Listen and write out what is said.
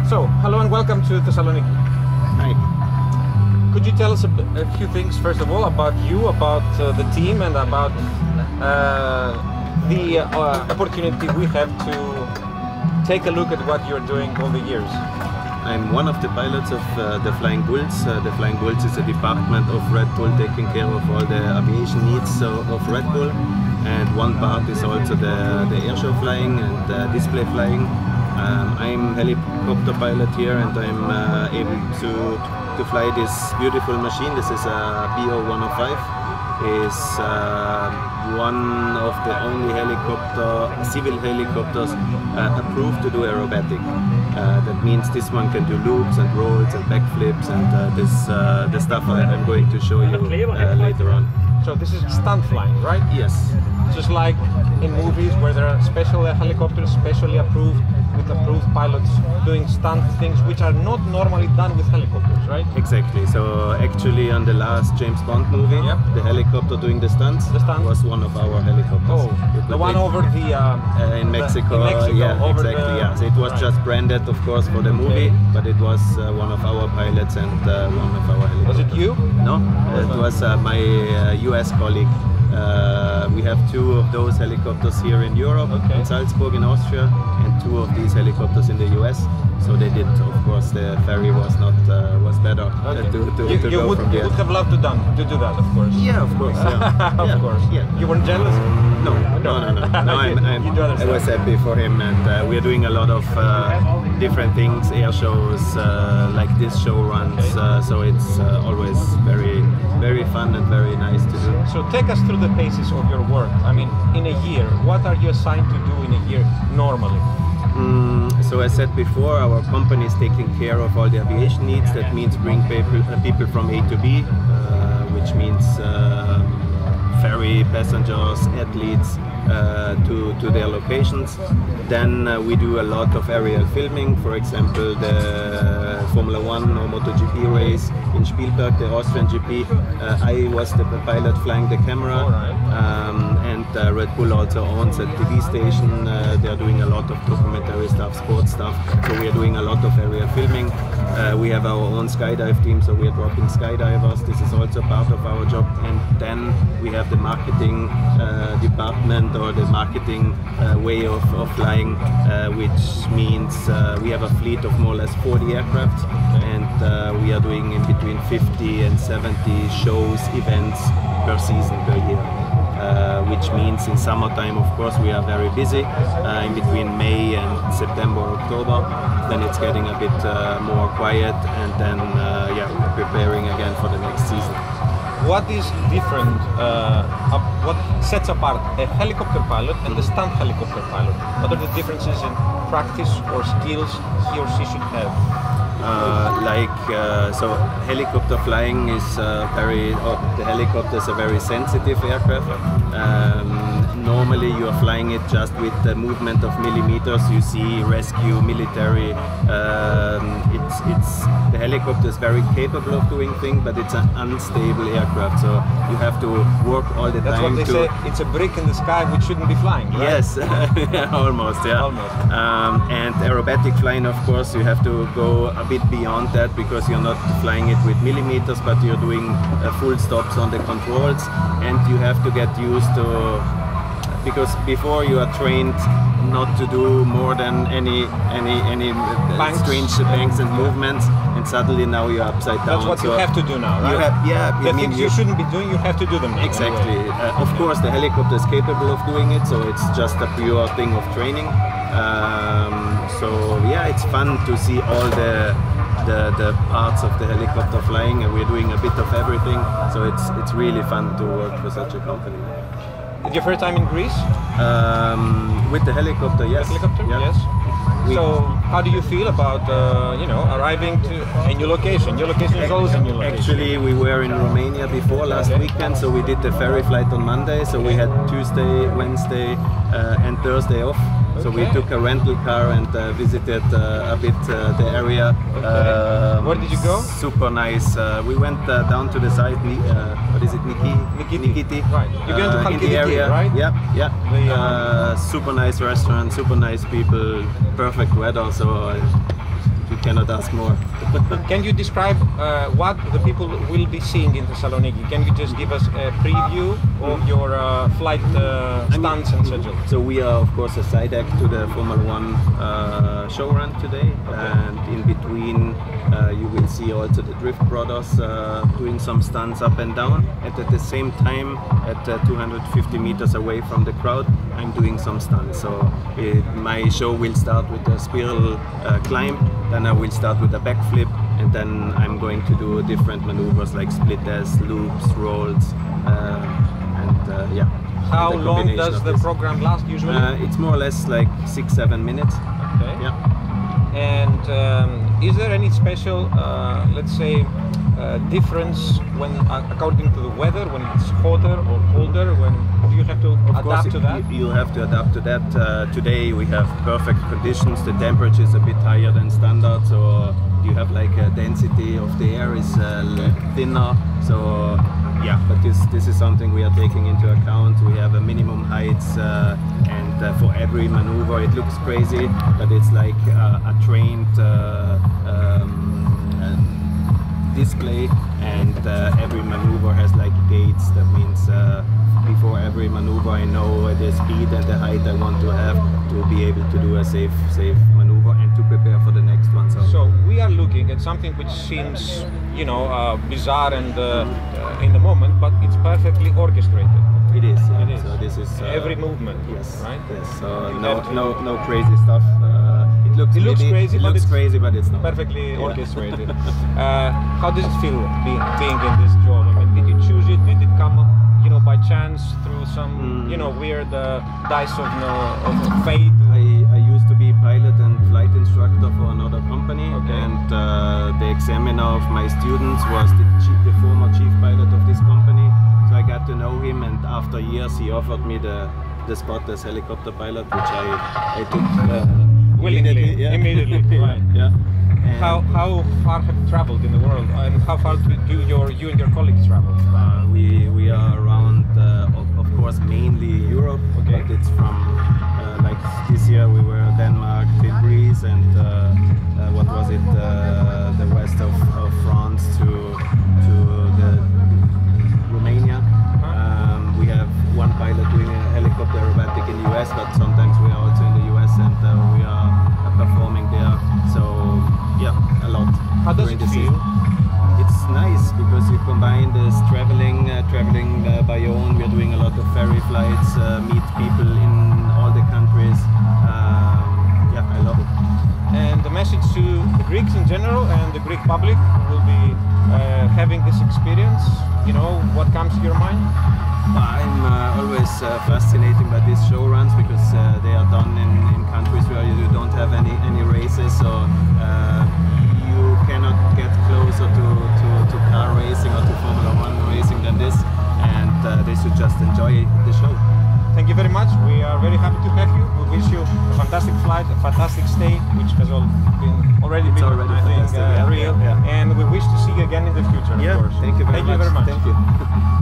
So, hello and welcome to Thessaloniki. Hi. Could you tell us a few things, first of all, about you, about the team, and about the opportunity we have to take a look at what you're doing all the years? I'm one of the pilots of the Flying Bulls. The Flying Bulls is a department of Red Bull taking care of all the aviation needs of Red Bull. And one part is also the airshow flying and display flying. I'm helicopter pilot here, and I'm able to fly this beautiful machine. This is a BO-105. It's one of the only civil helicopters approved to do aerobatic. That means this one can do loops and rolls and backflips, and the stuff I'm going to show you later on. So this is stunt flying, right? Yes. Just like in movies where there are special helicopters, specially approved, with approved pilots doing stunt things which are not normally done with helicopters, right? Exactly. So actually on the last James Bond movie, yep, the helicopter doing the stunts was one of our helicopters. Oh, the one over the... in Mexico. In Mexico, yeah, over exactly. Yeah. So it was just branded, of course, for the movie, but it was one of our pilots and one of our helicopters. Was it you? No, it was my US colleague. We have two of those helicopters here in Europe, in Salzburg in Austria, and two of these helicopters in the US. So they did, of course, the ferry was not was better to go from there. You would have loved to do that, of course. Yeah, of course. Yeah. Of course. Yeah. You weren't jealous? No. I was happy for him, and we're doing a lot of different things, air shows, like this show runs. So it's always very, very fun and very nice to do. So take us through the paces of your work. I mean, in a year, what are you assigned to do in a year normally? So as said before, our company is taking care of all the aviation needs. That means bring people from A to B, which means ferry passengers, athletes to their locations. Then we do a lot of aerial filming. For example, the Formula 1 or MotoGP race in Spielberg, the Austrian GP. I was the pilot flying the camera, and Red Bull also owns a TV station. They are doing a lot of documentary stuff, sports stuff. So we are doing a lot of aerial filming. We have our own skydive team, so we are dropping skydivers. This is also part of our job. And then we have the marketing department, or the marketing way of flying, which means we have a fleet of more or less 40 aircraft, and we are doing in between 50 and 70 shows, events per season, per year. Which means in summertime, of course, we are very busy. In between May and September, October, then it's getting a bit more quiet, and then we're preparing again for the next season. What is different, what sets apart a helicopter pilot and a stunt helicopter pilot? What are the differences in practice or skills he or she should have? So helicopter flying is the helicopter is a very sensitive aircraft. Normally you are flying it just with the movement of millimeters. You see rescue, military. The helicopter is very capable of doing things, but it's an unstable aircraft. So you have to work all the time. That's what they say. It's a brick in the sky which shouldn't be flying, right? Yes, almost. Yeah. Almost. And aerobatic flying, of course, you have to go a bit beyond that, because you're not flying it with millimeters, but you're doing full stops on the controls, and you have to get used to, because before you are trained not to do more than any strange banks and movements, and suddenly now you're upside down. That's what you have to do now, right? The things you shouldn't be doing, you have to do them now. Exactly. Of course, the helicopter is capable of doing it, so it's just a pure thing of training. So yeah, it's fun to see all the parts of the helicopter flying, and we're doing a bit of everything. So it's really fun to work for such a company. Did your first time in Greece? With the helicopter, yes. The helicopter, yes. So how do you feel about arriving to a new location? Your location is always a new location. Actually, we were in Romania before last weekend, so we did the ferry flight on Monday. So we had Tuesday, Wednesday, and Thursday off. So we took a rental car and visited a bit the area. Where did you go? Super nice. We went down to the site. What is it, Nikiti? Right. You're going to in the area, right? Yeah. Super nice restaurant, super nice people, perfect weather. So we cannot ask more. Can you describe what the people will be seeing in Thessaloniki? Can you just give us a preview of your flight stunts and schedule? So we are of course a side act to the Formula 1 show run today, and in between you will see also the Drift Brothers doing some stunts up and down, and at the same time at 250 meters away from the crowd I'm doing some stunts. So my show will start with a spiral climb, then I will start with a backflip, and then I'm going to do different maneuvers like splitters, loops, rolls, and yeah. How long does the program last usually? It's more or less like 6-7 minutes. Okay. Yeah. And is there any special, let's say, difference when according to the weather, when it's hotter or colder? When do you have to adapt to that? You have to adapt to that. Today we have perfect conditions. The temperature is a bit higher than standard, so you have like a density of the air is thinner. So yeah, but this is something we are taking into account. We have a minimum heights, and for every maneuver it looks crazy, but it's like a trained display, and every maneuver has like gates. That means before every maneuver I know the speed and the height I want to have to be able to do a safe maneuver and to prepare for the next one. So we are looking at something which seems, you know, bizarre and in the moment, but it's perfectly orchestrated. It is. Yeah. It is. So this is every movement. Yes. Right. Yes. So no crazy stuff. It looks crazy, but it's not. Perfectly orchestrated. How does it feel being in this job? I mean, did you choose it? Did it come, you know, by chance through some, you know, weird dice of fate? I used to be pilot and flight instructor for another company, and the examiner of my students was the former chief pilot of this company. So I got to know him, and after years he offered me the spot as helicopter pilot, which I took. Willingly, immediately, right? Yeah. How far have you traveled in the world, and how far do you and your colleagues travel? We are around, of course, mainly Europe, but it's from like this year we were Denmark, Greece, and what was it? The west of France to the Romania. We have one pilot doing a helicopter aerobatic in the US, but sometimes we are also in the US, and we are performing there. So yeah, a lot. How does it feel? It's nice because you combine this traveling by your own. We are doing a lot of ferry flights, meet people in all the countries. Yeah, I love it. And the message to the Greeks in general and the Greek public who will be having this experience, you know, what comes to your mind? I'm always fascinated by these show runs because they are done in countries where you don't have any races, so you cannot get closer to car racing or to Formula 1 racing than this, and they should just enjoy the show. Thank you very much. We are very happy to have you. We wish you a fantastic flight, a fantastic stay, which has already been I think, real. Yeah. And we wish to see you again in the future, of course. Thank you very much. Thank you very much. Thank you.